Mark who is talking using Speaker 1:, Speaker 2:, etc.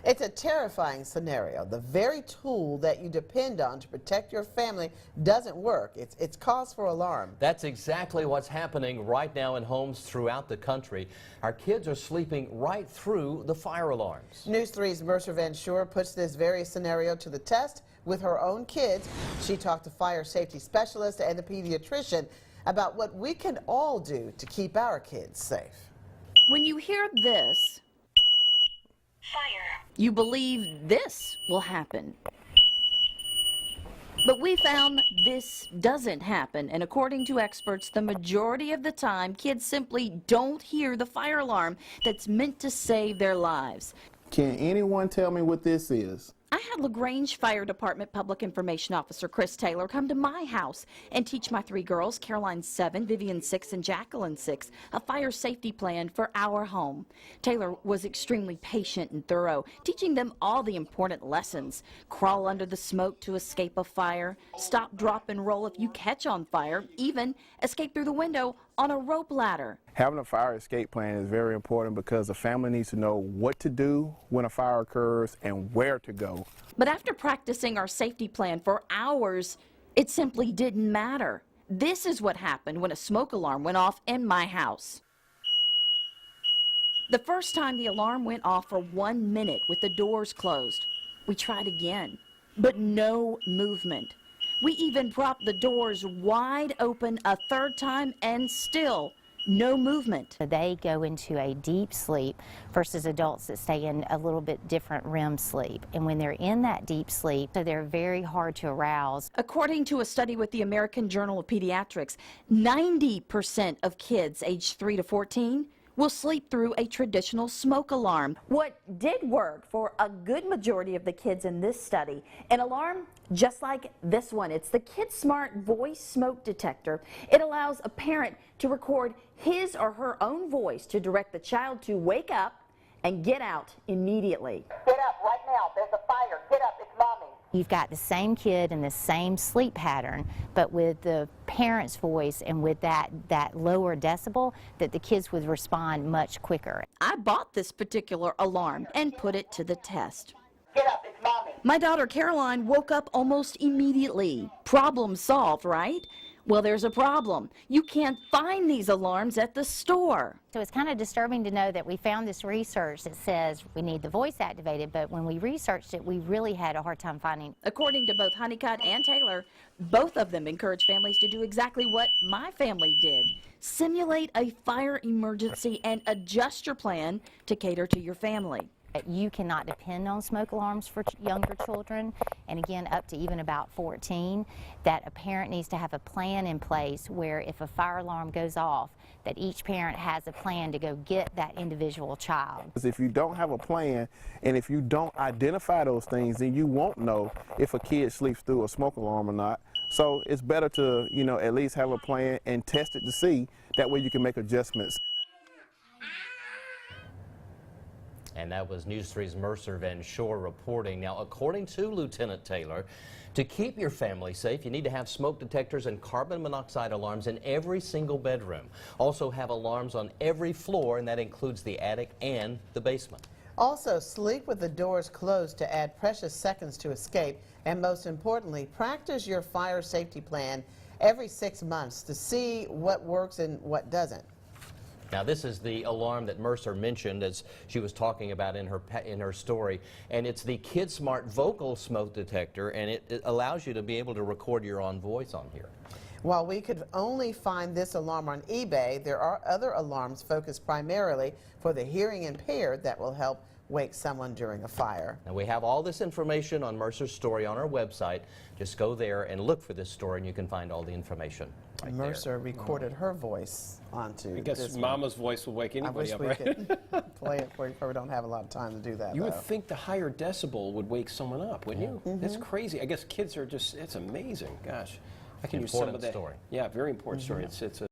Speaker 1: It's a terrifying scenario. The very tool that you depend on to protect your family doesn't work. It's cause for alarm.
Speaker 2: That's exactly what's happening right now in homes throughout the country. Our kids are sleeping right through the fire alarms.
Speaker 1: News 3's Mercer Van Schoor puts this very scenario to the test with her own kids. She talked to fire safety specialist and the pediatrician about what we can all do to keep our kids safe.
Speaker 3: When you hear this, fire, you believe this will happen. But we found this doesn't happen, and according to experts, the majority of the time, kids simply don't hear the fire alarm that's meant to save their lives.
Speaker 4: Can anyone tell me what this is?
Speaker 3: I had LaGrange Fire Department Public Information Officer Chris Taylor come to my house and teach my 3 girls, Caroline 7, Vivian 6, and Jacqueline 6, a fire safety plan for our home. Taylor was extremely patient and thorough, teaching them all the important lessons. Crawl under the smoke to escape a fire, stop, drop, and roll if you catch on fire, even escape through the window on a rope ladder.
Speaker 4: Having a fire escape plan is very important because the family needs to know what to do when a fire occurs and where to go.
Speaker 3: But after practicing our safety plan for hours, it simply didn't matter. This is what happened when a smoke alarm went off in my house. The first time the alarm went off for 1 minute with the doors closed. We tried again, but no movement. We even propped the doors wide open a 3rd time and still no movement.
Speaker 5: They go into a deep sleep versus adults that stay in a little bit different REM sleep. And when they're in that deep sleep, so they're very hard to arouse.
Speaker 3: According to a study with the American Journal of Pediatrics, 90% of kids aged 3 to 14 will sleep through a traditional smoke alarm. What did work for a good majority of the kids in this study, an alarm just like this one. It's the KidSmart Voice Smoke Detector. It allows a parent to record his or her own voice to direct the child to wake up and get out immediately.
Speaker 6: Get up right now, there's a fire, get up, it's mommy.
Speaker 5: You've got the same kid in the same sleep pattern, but with the parent's voice and with that lower decibel, that the kids would respond much quicker.
Speaker 3: I bought this particular alarm and put it to the test.
Speaker 6: Get up, it's mommy.
Speaker 3: My daughter Caroline woke up almost immediately. Problem solved, right? Well, there's a problem. You can't find these alarms at the store.
Speaker 5: So it's kind of disturbing to know that we found this research that says we need the voice activated, but when we researched it, we really had a hard time finding.
Speaker 3: According to both Honeycutt and Taylor, both of them encourage families to do exactly what my family did. Simulate a fire emergency and adjust your plan to cater to your family.
Speaker 5: You cannot depend on smoke alarms for younger children, and again up to even about 14, that a parent needs to have a plan in place where if a fire alarm goes off, that each parent has a plan to go get that individual child.
Speaker 4: If you don't have a plan and if you don't identify those things, then you won't know if a kid sleeps through a smoke alarm or not. So it's better to, at least have a plan and test it to see. That way you can make adjustments.
Speaker 2: And that was News 3's Mercer Van Schoor reporting. Now, according to Lieutenant Taylor, to keep your family safe, you need to have smoke detectors and carbon monoxide alarms in every single bedroom. Also have alarms on every floor, and that includes the attic and the basement.
Speaker 1: Also, sleep with the doors closed to add precious seconds to escape. And most importantly, practice your fire safety plan every 6 months to see what works and what doesn't.
Speaker 2: Now, this is the alarm that Mercer mentioned as she was talking about in her story, and it's the KidSmart Vocal Smoke Detector, and it allows you to be able to record your own voice on here.
Speaker 1: While we could only find this alarm on eBay, there are other alarms focused primarily for the hearing impaired that will help wake someone during a fire.
Speaker 2: And we have all this information on Mercer's story on our website. Just go there and look for this story, and you can find all the information right
Speaker 1: Mercer
Speaker 2: there.
Speaker 1: recorded her voice onto
Speaker 7: I guess
Speaker 1: this
Speaker 7: Mama's voice will wake anybody up, right?
Speaker 1: I wish we could play it for you, but we don't have a lot of time to do that.
Speaker 7: You would think the higher decibel would wake someone up, wouldn't you? That's crazy. I guess kids are just, it's amazing. Gosh, I can use some of that.
Speaker 2: Story.
Speaker 7: Yeah, very important story. It's a